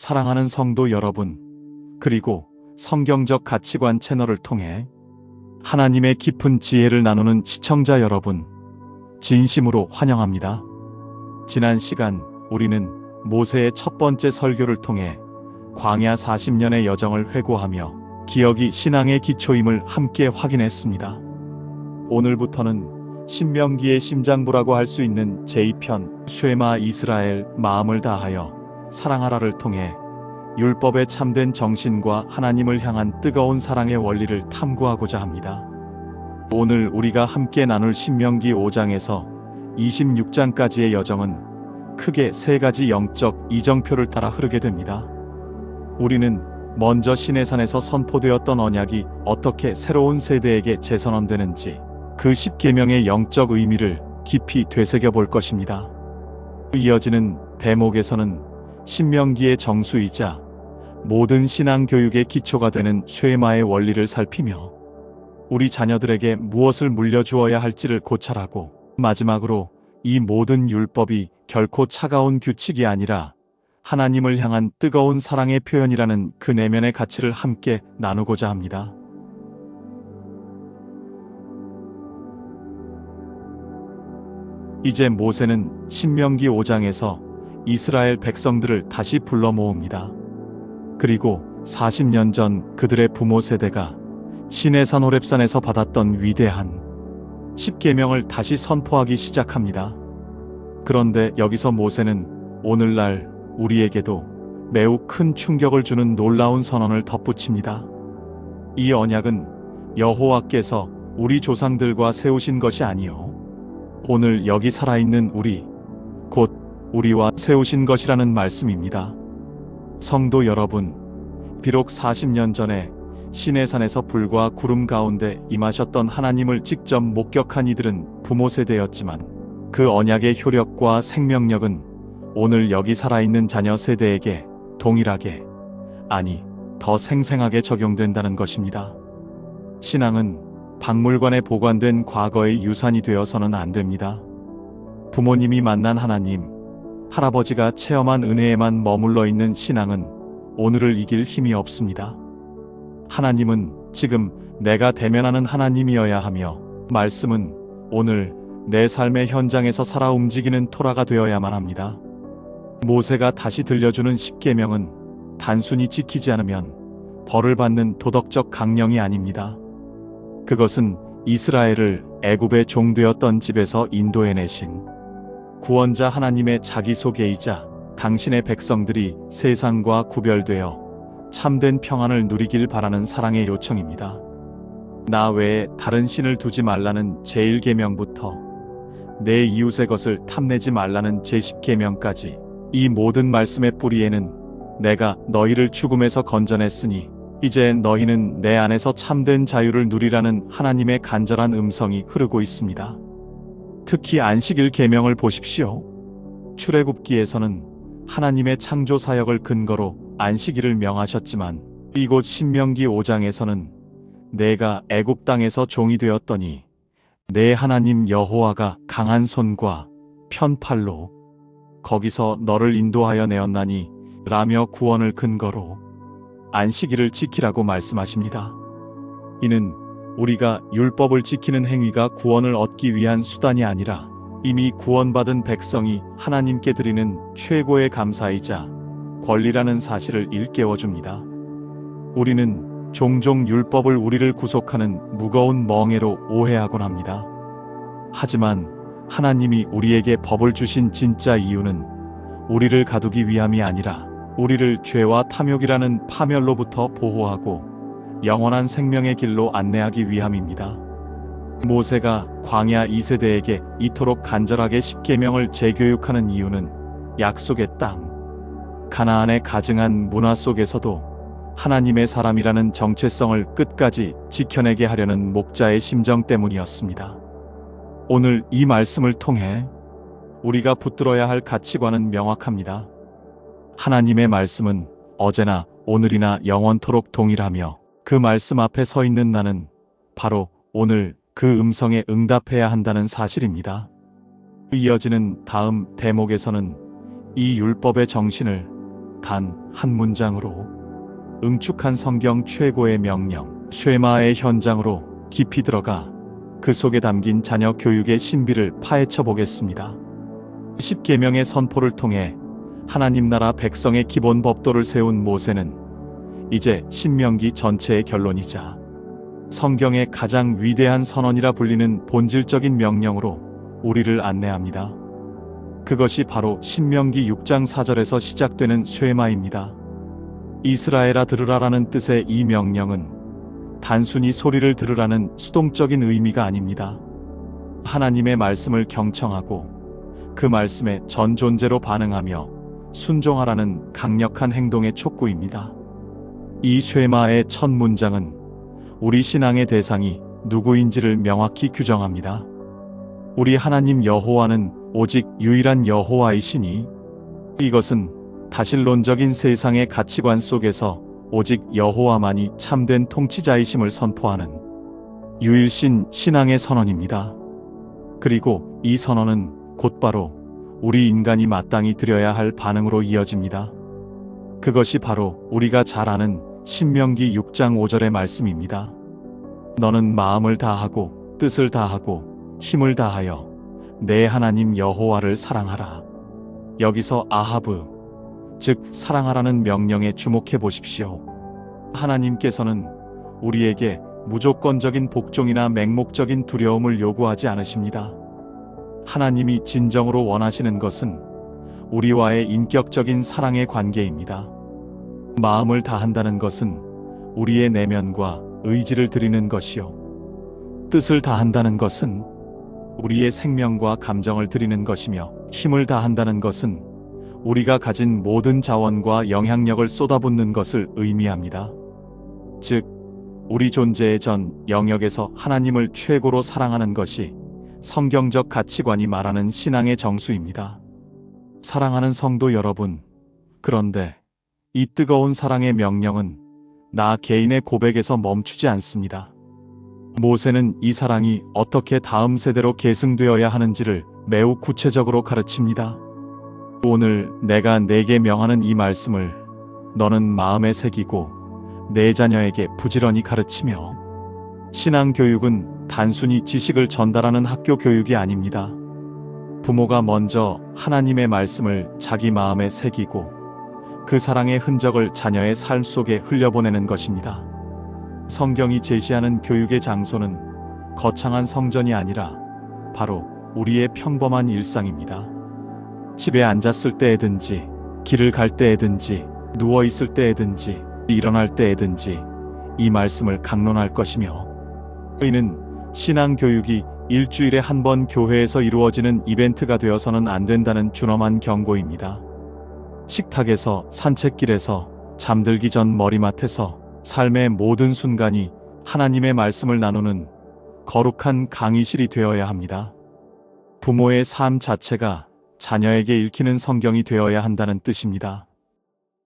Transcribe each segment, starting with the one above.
사랑하는 성도 여러분, 그리고 성경적 가치관 채널을 통해 하나님의 깊은 지혜를 나누는 시청자 여러분, 진심으로 환영합니다. 지난 시간 우리는 모세의 첫 번째 설교를 통해 광야 40년의 여정을 회고하며 기억이 신앙의 기초임을 함께 확인했습니다. 오늘부터는 신명기의 심장부라고 할 수 있는 제2편 쉐마 이스라엘 마음을 다하여 사랑하라를 통해 율법의 참된 정신과 하나님을 향한 뜨거운 사랑의 원리를 탐구하고자 합니다. 오늘 우리가 함께 나눌 신명기 5장에서 26장까지의 여정은 크게 세 가지 영적 이정표를 따라 흐르게 됩니다. 우리는 먼저 시내산에서 선포되었던 언약이 어떻게 새로운 세대에게 재선언되는지 그 10계명의 영적 의미를 깊이 되새겨 볼 것입니다. 이어지는 대목에서는 신명기의 정수이자 모든 신앙 교육의 기초가 되는 쉐마의 원리를 살피며 우리 자녀들에게 무엇을 물려주어야 할지를 고찰하고, 마지막으로 이 모든 율법이 결코 차가운 규칙이 아니라 하나님을 향한 뜨거운 사랑의 표현이라는 그 내면의 가치를 함께 나누고자 합니다. 이제 모세는 신명기 5장에서 이스라엘 백성들을 다시 불러 모읍니다. 그리고 40년 전 그들의 부모 세대가 시내산 호렙산에서 받았던 위대한 10계명을 다시 선포하기 시작합니다. 그런데 여기서 모세는 오늘날 우리에게도 매우 큰 충격을 주는 놀라운 선언을 덧붙입니다. 이 언약은 여호와께서 우리 조상들과 세우신 것이 아니요 오늘 여기 살아있는 우리, 곧 우리와 세우신 것이라는 말씀입니다. 성도 여러분, 비록 40년 전에 시내산에서 불과 구름 가운데 임하셨던 하나님을 직접 목격한 이들은 부모 세대였지만 그 언약의 효력과 생명력은 오늘 여기 살아있는 자녀 세대에게 동일하게, 아니 더 생생하게 적용된다는 것입니다. 신앙은 박물관에 보관된 과거의 유산이 되어서는 안 됩니다. 부모님이 만난 하나님, 할아버지가 체험한 은혜에만 머물러 있는 신앙은 오늘을 이길 힘이 없습니다. 하나님은 지금 내가 대면하는 하나님이어야 하며, 말씀은 오늘 내 삶의 현장에서 살아 움직이는 토라가 되어야만 합니다. 모세가 다시 들려주는 10계명은 단순히 지키지 않으면 벌을 받는 도덕적 강령이 아닙니다. 그것은 이스라엘을 애굽의 종되었던 집에서 인도해내신 구원자 하나님의 자기소개이자 당신의 백성들이 세상과 구별되어 참된 평안을 누리길 바라는 사랑의 요청입니다. 나 외에 다른 신을 두지 말라는 제1계명부터 내 이웃의 것을 탐내지 말라는 제10계명까지 이 모든 말씀의 뿌리에는 내가 너희를 죽음에서 건져냈으니 이제 너희는 내 안에서 참된 자유를 누리라는 하나님의 간절한 음성이 흐르고 있습니다. 특히 안식일 계명을 보십시오. 출애굽기에서는 하나님의 창조 사역을 근거로 안식일을 명하셨지만 이곳 신명기 5장에서는 내가 애굽 땅에서 종이 되었더니 내 하나님 여호와가 강한 손과 편팔로 거기서 너를 인도하여 내었나니 라며 구원을 근거로 안식일을 지키라고 말씀하십니다. 이는 우리가 율법을 지키는 행위가 구원을 얻기 위한 수단이 아니라 이미 구원받은 백성이 하나님께 드리는 최고의 감사이자 권리라는 사실을 일깨워줍니다. 우리는 종종 율법을 우리를 구속하는 무거운 멍에로 오해하곤 합니다. 하지만 하나님이 우리에게 법을 주신 진짜 이유는 우리를 가두기 위함이 아니라 우리를 죄와 탐욕이라는 파멸로부터 보호하고 영원한 생명의 길로 안내하기 위함입니다. 모세가 광야 2세대에게 이토록 간절하게 10계명을 재교육하는 이유는 약속의 땅, 가나안의 가증한 문화 속에서도 하나님의 사람이라는 정체성을 끝까지 지켜내게 하려는 목자의 심정 때문이었습니다. 오늘 이 말씀을 통해 우리가 붙들어야 할 가치관은 명확합니다. 하나님의 말씀은 어제나 오늘이나 영원토록 동일하며 그 말씀 앞에 서 있는 나는 바로 오늘 그 음성에 응답해야 한다는 사실입니다. 이어지는 다음 대목에서는 이 율법의 정신을 단 한 문장으로 응축한 성경 최고의 명령, 쉐마의 현장으로 깊이 들어가 그 속에 담긴 자녀 교육의 신비를 파헤쳐 보겠습니다. 10계명의 선포를 통해 하나님 나라 백성의 기본 법도를 세운 모세는 이제 신명기 전체의 결론이자 성경의 가장 위대한 선언이라 불리는 본질적인 명령으로 우리를 안내합니다. 그것이 바로 신명기 6장 4절에서 시작되는 쉐마입니다. 이스라엘아 들으라라는 뜻의 이 명령은 단순히 소리를 들으라는 수동적인 의미가 아닙니다. 하나님의 말씀을 경청하고 그 말씀에 전 존재로 반응하며 순종하라는 강력한 행동의 촉구입니다. 이 쉐마의 첫 문장은 우리 신앙의 대상이 누구인지를 명확히 규정합니다. 우리 하나님 여호와는 오직 유일한 여호와이시니, 이것은 다신론적인 세상의 가치관 속에서 오직 여호와만이 참된 통치자이심을 선포하는 유일신 신앙의 선언입니다. 그리고 이 선언은 곧바로 우리 인간이 마땅히 드려야 할 반응으로 이어집니다. 그것이 바로 우리가 잘 아는 신명기 6장 5절의 말씀입니다. 너는 마음을 다하고 뜻을 다하고 힘을 다하여 내 하나님 여호와를 사랑하라. 여기서 아하브, 즉 사랑하라는 명령에 주목해 보십시오. 하나님께서는 우리에게 무조건적인 복종이나 맹목적인 두려움을 요구하지 않으십니다. 하나님이 진정으로 원하시는 것은 우리와의 인격적인 사랑의 관계입니다. 마음을 다한다는 것은 우리의 내면과 의지를 드리는 것이요, 뜻을 다한다는 것은 우리의 생명과 감정을 드리는 것이며, 힘을 다한다는 것은 우리가 가진 모든 자원과 영향력을 쏟아붓는 것을 의미합니다. 즉, 우리 존재의 전 영역에서 하나님을 최고로 사랑하는 것이 성경적 가치관이 말하는 신앙의 정수입니다. 사랑하는 성도 여러분, 그런데 이 뜨거운 사랑의 명령은 나 개인의 고백에서 멈추지 않습니다. 모세는 이 사랑이 어떻게 다음 세대로 계승되어야 하는지를 매우 구체적으로 가르칩니다. 오늘 내가 네게 명하는 이 말씀을 너는 마음에 새기고 내 자녀에게 부지런히 가르치며. 신앙 교육은 단순히 지식을 전달하는 학교 교육이 아닙니다. 부모가 먼저 하나님의 말씀을 자기 마음에 새기고 그 사랑의 흔적을 자녀의 삶 속에 흘려보내는 것입니다. 성경이 제시하는 교육의 장소는 거창한 성전이 아니라 바로 우리의 평범한 일상입니다. 집에 앉았을 때에든지, 길을 갈 때에든지, 누워 있을 때에든지, 일어날 때에든지 이 말씀을 강론할 것이며, 이는 신앙 교육이 일주일에 한 번 교회에서 이루어지는 이벤트가 되어서는 안 된다는 준엄한 경고입니다. 식탁에서, 산책길에서, 잠들기 전 머리맡에서 삶의 모든 순간이 하나님의 말씀을 나누는 거룩한 강의실이 되어야 합니다. 부모의 삶 자체가 자녀에게 읽히는 성경이 되어야 한다는 뜻입니다.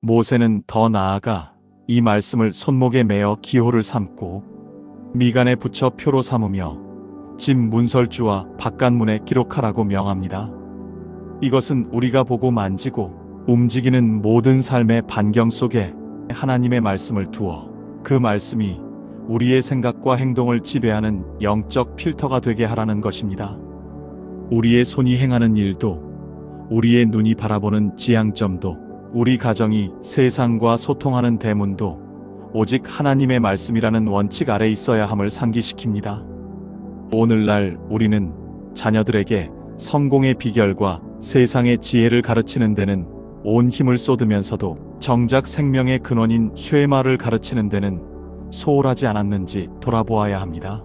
모세는 더 나아가 이 말씀을 손목에 매어 기호를 삼고 미간에 붙여 표로 삼으며 집 문설주와 바깥문에 기록하라고 명합니다. 이것은 우리가 보고 만지고 움직이는 모든 삶의 반경 속에 하나님의 말씀을 두어 그 말씀이 우리의 생각과 행동을 지배하는 영적 필터가 되게 하라는 것입니다. 우리의 손이 행하는 일도, 우리의 눈이 바라보는 지향점도, 우리 가정이 세상과 소통하는 대문도 오직 하나님의 말씀이라는 원칙 아래 있어야 함을 상기시킵니다. 오늘날 우리는 자녀들에게 성공의 비결과 세상의 지혜를 가르치는 데는 온 힘을 쏟으면서도 정작 생명의 근원인 쉐마를 가르치는 데는 소홀하지 않았는지 돌아보아야 합니다.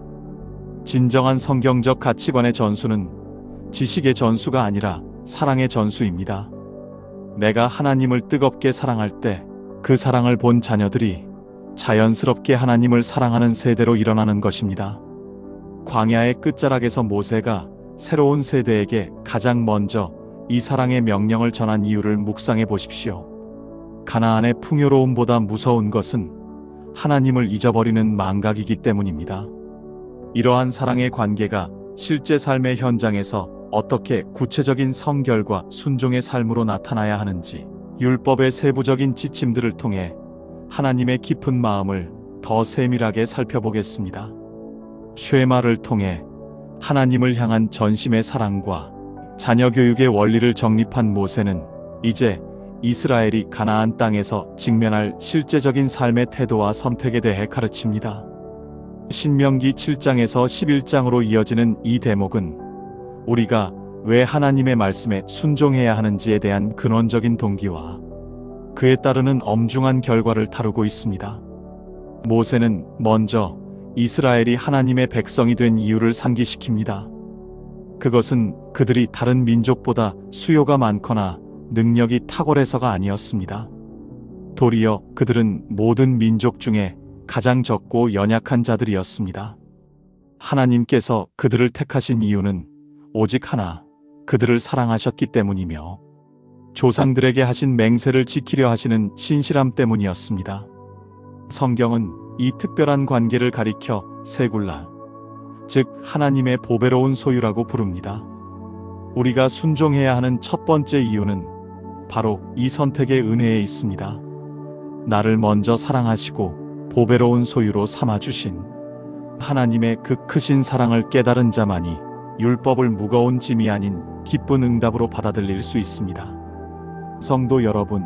진정한 성경적 가치관의 전수는 지식의 전수가 아니라 사랑의 전수입니다. 내가 하나님을 뜨겁게 사랑할 때 그 사랑을 본 자녀들이 자연스럽게 하나님을 사랑하는 세대로 일어나는 것입니다. 광야의 끝자락에서 모세가 새로운 세대에게 가장 먼저 이 사랑의 명령을 전한 이유를 묵상해 보십시오. 가나안의 풍요로움보다 무서운 것은 하나님을 잊어버리는 망각이기 때문입니다. 이러한 사랑의 관계가 실제 삶의 현장에서 어떻게 구체적인 성결과 순종의 삶으로 나타나야 하는지 율법의 세부적인 지침들을 통해 하나님의 깊은 마음을 더 세밀하게 살펴보겠습니다. 쉐마를 통해 하나님을 향한 전심의 사랑과 자녀 교육의 원리를 정립한 모세는 이제 이스라엘이 가나안 땅에서 직면할 실제적인 삶의 태도와 선택에 대해 가르칩니다. 신명기 7장에서 11장으로 이어지는 이 대목은 우리가 왜 하나님의 말씀에 순종해야 하는지에 대한 근원적인 동기와 그에 따르는 엄중한 결과를 다루고 있습니다. 모세는 먼저 이스라엘이 하나님의 백성이 된 이유를 상기시킵니다. 그것은 그들이 다른 민족보다 수요가 많거나 능력이 탁월해서가 아니었습니다. 도리어 그들은 모든 민족 중에 가장 적고 연약한 자들이었습니다. 하나님께서 그들을 택하신 이유는 오직 하나, 그들을 사랑하셨기 때문이며 조상들에게 하신 맹세를 지키려 하시는 신실함 때문이었습니다. 성경은 이 특별한 관계를 가리켜 세굴라, 즉 하나님의 보배로운 소유라고 부릅니다. 우리가 순종해야 하는 첫 번째 이유는 바로 이 선택의 은혜에 있습니다. 나를 먼저 사랑하시고 보배로운 소유로 삼아주신 하나님의 그 크신 사랑을 깨달은 자만이 율법을 무거운 짐이 아닌 기쁜 응답으로 받아들일 수 있습니다. 성도 여러분,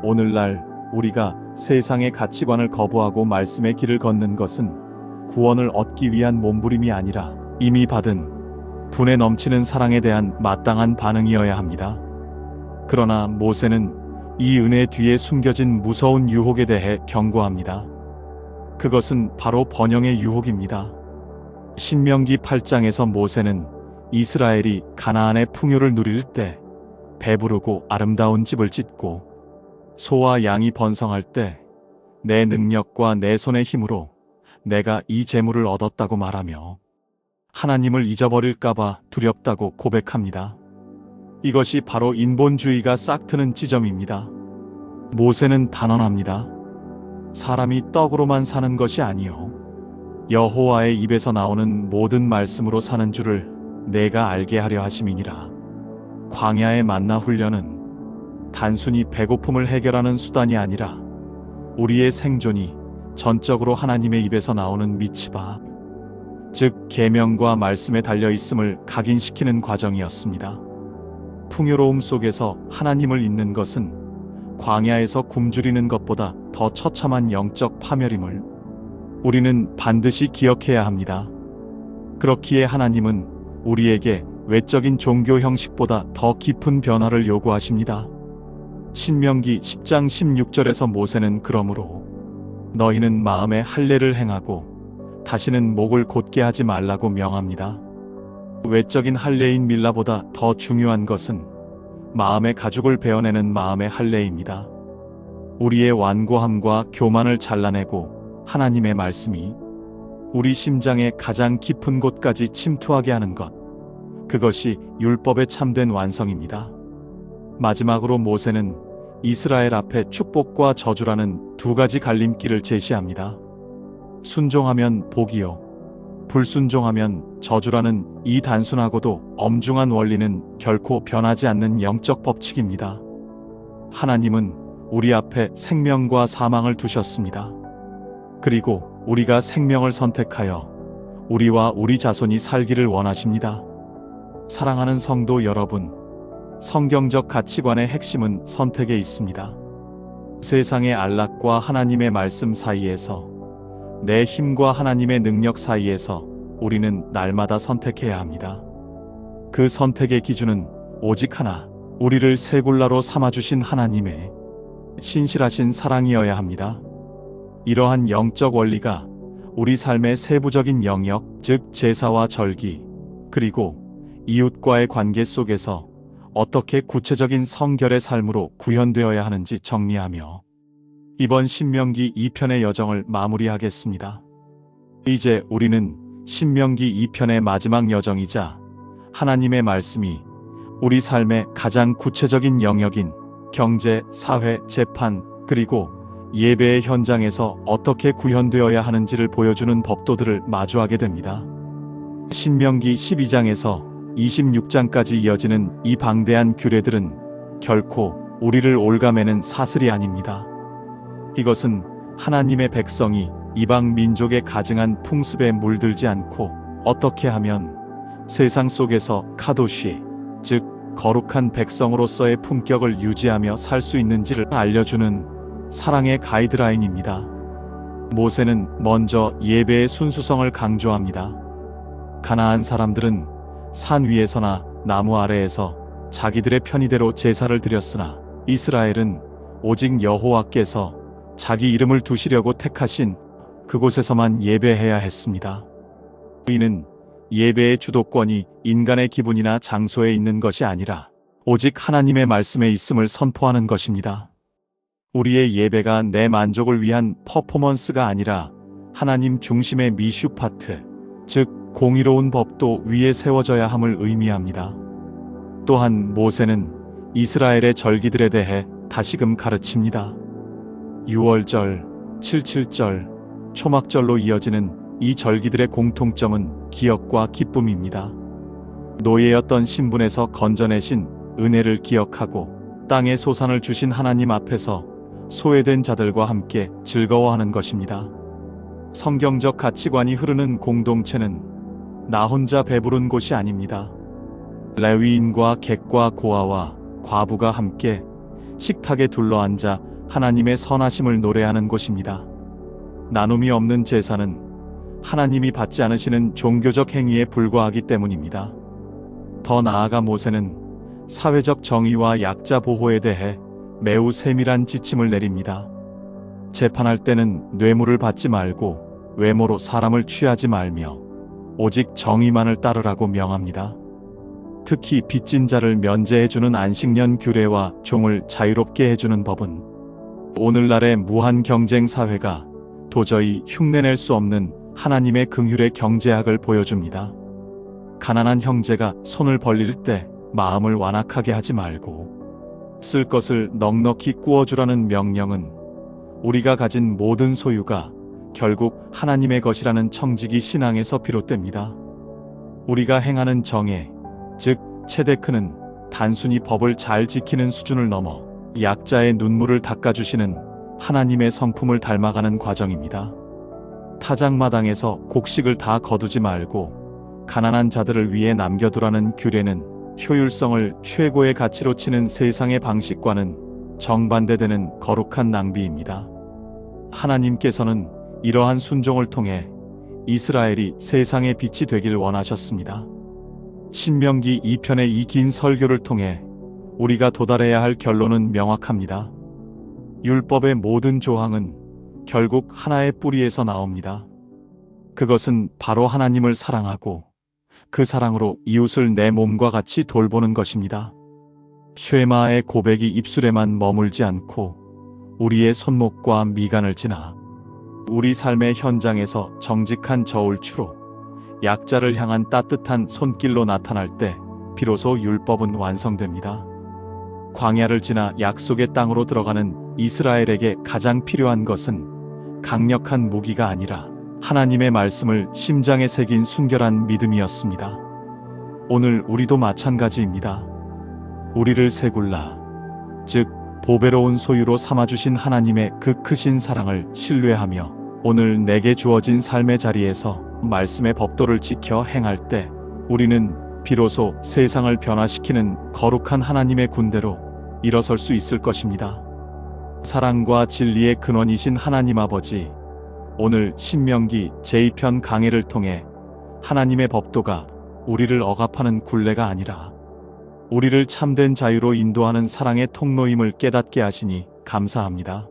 오늘날 우리가 세상의 가치관을 거부하고 말씀의 길을 걷는 것은 구원을 얻기 위한 몸부림이 아니라 이미 받은 분에 넘치는 사랑에 대한 마땅한 반응이어야 합니다. 그러나 모세는 이 은혜 뒤에 숨겨진 무서운 유혹에 대해 경고합니다. 그것은 바로 번영의 유혹입니다. 신명기 8장에서 모세는 이스라엘이 가나안의 풍요를 누릴 때 배부르고 아름다운 집을 짓고 소와 양이 번성할 때 내 능력과 내 손의 힘으로 내가 이 재물을 얻었다고 말하며 하나님을 잊어버릴까봐 두렵다고 고백합니다. 이것이 바로 인본주의가 싹트는 지점입니다. 모세는 단언합니다. 사람이 떡으로만 사는 것이 아니요 여호와의 입에서 나오는 모든 말씀으로 사는 줄을 내가 알게 하려 하심이니라. 광야의 만나 훈련은 단순히 배고픔을 해결하는 수단이 아니라 우리의 생존이 전적으로 하나님의 입에서 나오는 미츠바, 즉 계명과 말씀에 달려 있음을 각인시키는 과정이었습니다. 풍요로움 속에서 하나님을 잊는 것은 광야에서 굶주리는 것보다 더 처참한 영적 파멸임을 우리는 반드시 기억해야 합니다. 그렇기에 하나님은 우리에게 외적인 종교 형식보다 더 깊은 변화를 요구하십니다. 신명기 10장 16절에서 모세는 그러므로 너희는 마음에 할례를 행하고 다시는 목을 곧게 하지 말라고 명합니다. 외적인 할례인 밀라보다 더 중요한 것은 마음의 가죽을 베어내는 마음의 할례입니다. 우리의 완고함과 교만을 잘라내고 하나님의 말씀이 우리 심장의 가장 깊은 곳까지 침투하게 하는 것, 그것이 율법의 참된 완성입니다. 마지막으로 모세는 이스라엘 앞에 축복과 저주라는 두 가지 갈림길을 제시합니다. 순종하면 복이요, 불순종하면 저주라는 이 단순하고도 엄중한 원리는 결코 변하지 않는 영적 법칙입니다. 하나님은 우리 앞에 생명과 사망을 두셨습니다. 그리고 우리가 생명을 선택하여 우리와 우리 자손이 살기를 원하십니다. 사랑하는 성도 여러분, 성경적 가치관의 핵심은 선택에 있습니다. 세상의 안락과 하나님의 말씀 사이에서, 내 힘과 하나님의 능력 사이에서 우리는 날마다 선택해야 합니다. 그 선택의 기준은 오직 하나, 우리를 세굴라로 삼아주신 하나님의 신실하신 사랑이어야 합니다. 이러한 영적 원리가 우리 삶의 세부적인 영역, 즉 제사와 절기, 그리고 이웃과의 관계 속에서 어떻게 구체적인 성결의 삶으로 구현되어야 하는지 정리하며 이번 신명기 2편의 여정을 마무리하겠습니다. 이제 우리는 신명기 2편의 마지막 여정이자 하나님의 말씀이 우리 삶의 가장 구체적인 영역인 경제, 사회, 재판, 그리고 예배의 현장에서 어떻게 구현되어야 하는지를 보여주는 법도들을 마주하게 됩니다. 신명기 12장에서 26장까지 이어지는 이 방대한 규례들은 결코 우리를 올가매는 사슬이 아닙니다. 이것은 하나님의 백성이 이방 민족의 가증한 풍습에 물들지 않고 어떻게 하면 세상 속에서 카도시, 즉 거룩한 백성으로서의 품격을 유지하며 살 수 있는지를 알려주는 사랑의 가이드라인입니다. 모세는 먼저 예배의 순수성을 강조합니다. 가나안 사람들은 산 위에서나 나무 아래에서 자기들의 편의대로 제사를 드렸으나 이스라엘은 오직 여호와께서 자기 이름을 두시려고 택하신 그곳에서만 예배해야 했습니다. 이는 예배의 주도권이 인간의 기분이나 장소에 있는 것이 아니라 오직 하나님의 말씀에 있음을 선포하는 것입니다. 우리의 예배가 내 만족을 위한 퍼포먼스가 아니라 하나님 중심의 미슈 파트, 즉 공의로운 법도 위에 세워져야 함을 의미합니다. 또한 모세는 이스라엘의 절기들에 대해 다시금 가르칩니다. 유월절, 칠칠절, 초막절로 이어지는 이 절기들의 공통점은 기억과 기쁨입니다. 노예였던 신분에서 건져내신 은혜를 기억하고 땅의 소산을 주신 하나님 앞에서 소외된 자들과 함께 즐거워하는 것입니다. 성경적 가치관이 흐르는 공동체는 나 혼자 배부른 곳이 아닙니다. 레위인과 객과 고아와 과부가 함께 식탁에 둘러앉아 하나님의 선하심을 노래하는 곳입니다. 나눔이 없는 제사는 하나님이 받지 않으시는 종교적 행위에 불과하기 때문입니다. 더 나아가 모세는 사회적 정의와 약자 보호에 대해 매우 세밀한 지침을 내립니다. 재판할 때는 뇌물을 받지 말고 외모로 사람을 취하지 말며 오직 정의만을 따르라고 명합니다. 특히 빚진 자를 면제해주는 안식년 규례와 종을 자유롭게 해주는 법은 오늘날의 무한 경쟁 사회가 도저히 흉내낼 수 없는 하나님의 긍휼의 경제학을 보여줍니다. 가난한 형제가 손을 벌릴 때 마음을 완악하게 하지 말고 쓸 것을 넉넉히 꾸어주라는 명령은 우리가 가진 모든 소유가 결국 하나님의 것이라는 청지기 신앙에서 비롯됩니다. 우리가 행하는 정의, 즉 체데크는 단순히 법을 잘 지키는 수준을 넘어 약자의 눈물을 닦아주시는 하나님의 성품을 닮아가는 과정입니다. 타작마당에서 곡식을 다 거두지 말고 가난한 자들을 위해 남겨두라는 규례는 효율성을 최고의 가치로 치는 세상의 방식과는 정반대되는 거룩한 낭비입니다. 하나님께서는 이러한 순종을 통해 이스라엘이 세상의 빛이 되길 원하셨습니다. 신명기 2편의 이 긴 설교를 통해 우리가 도달해야 할 결론은 명확합니다. 율법의 모든 조항은 결국 하나의 뿌리에서 나옵니다. 그것은 바로 하나님을 사랑하고 그 사랑으로 이웃을 내 몸과 같이 돌보는 것입니다. 쉐마의 고백이 입술에만 머물지 않고 우리의 손목과 미간을 지나 우리 삶의 현장에서 정직한 저울추로 약자를 향한 따뜻한 손길로 나타날 때 비로소 율법은 완성됩니다. 광야를 지나 약속의 땅으로 들어가는 이스라엘에게 가장 필요한 것은 강력한 무기가 아니라 하나님의 말씀을 심장에 새긴 순결한 믿음이었습니다. 오늘 우리도 마찬가지입니다. 우리를 세굴라, 즉 보배로운 소유로 삼아주신 하나님의 그 크신 사랑을 신뢰하며 오늘 내게 주어진 삶의 자리에서 말씀의 법도를 지켜 행할 때 우리는 비로소 세상을 변화시키는 거룩한 하나님의 군대로 일어설 수 있을 것입니다. 사랑과 진리의 근원이신 하나님 아버지, 오늘 신명기 제2편 강해를 통해 하나님의 법도가 우리를 억압하는 굴레가 아니라 우리를 참된 자유로 인도하는 사랑의 통로임을 깨닫게 하시니 감사합니다.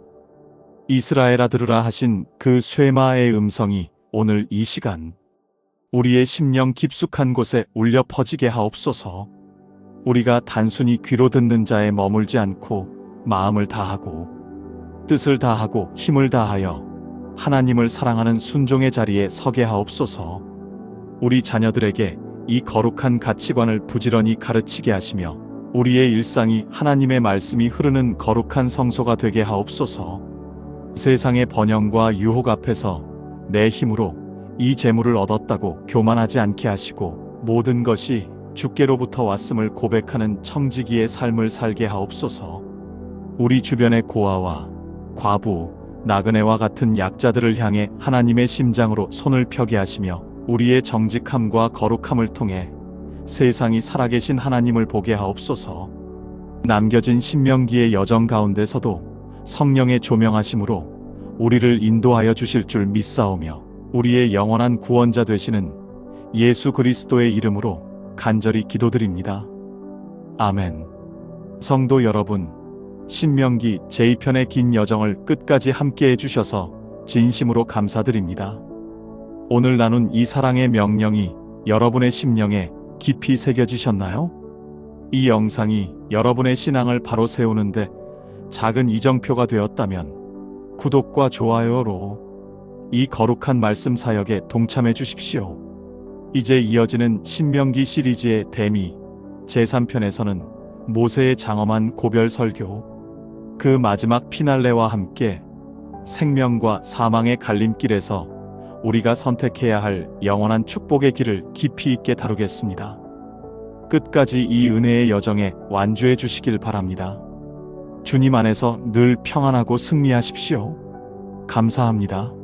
이스라엘아 들으라 하신 그 쇠마의 음성이 오늘 이 시간 우리의 심령 깊숙한 곳에 울려 퍼지게 하옵소서. 우리가 단순히 귀로 듣는 자에 머물지 않고 마음을 다하고 뜻을 다하고 힘을 다하여 하나님을 사랑하는 순종의 자리에 서게 하옵소서. 우리 자녀들에게 이 거룩한 가치관을 부지런히 가르치게 하시며 우리의 일상이 하나님의 말씀이 흐르는 거룩한 성소가 되게 하옵소서. 세상의 번영과 유혹 앞에서 내 힘으로 이 재물을 얻었다고 교만하지 않게 하시고 모든 것이 주께로부터 왔음을 고백하는 청지기의 삶을 살게 하옵소서. 우리 주변의 고아와 과부, 나그네와 같은 약자들을 향해 하나님의 심장으로 손을 펴게 하시며 우리의 정직함과 거룩함을 통해 세상이 살아계신 하나님을 보게 하옵소서. 남겨진 신명기의 여정 가운데서도 성령의 조명하심으로 우리를 인도하여 주실 줄 믿사오며 우리의 영원한 구원자 되시는 예수 그리스도의 이름으로 간절히 기도드립니다. 아멘. 성도 여러분, 신명기 제2편의 긴 여정을 끝까지 함께 해주셔서 진심으로 감사드립니다. 오늘 나눈 이 사랑의 명령이 여러분의 심령에 깊이 새겨지셨나요? 이 영상이 여러분의 신앙을 바로 세우는데 작은 이정표가 되었다면 구독과 좋아요로 이 거룩한 말씀 사역에 동참해 주십시오. 이제 이어지는 신명기 시리즈의 대미 제3편에서는 모세의 장엄한 고별 설교, 그 마지막 피날레와 함께 생명과 사망의 갈림길에서 우리가 선택해야 할 영원한 축복의 길을 깊이 있게 다루겠습니다. 끝까지 이 은혜의 여정에 완주해 주시길 바랍니다. 주님 안에서 늘 평안하고 승리하십시오. 감사합니다.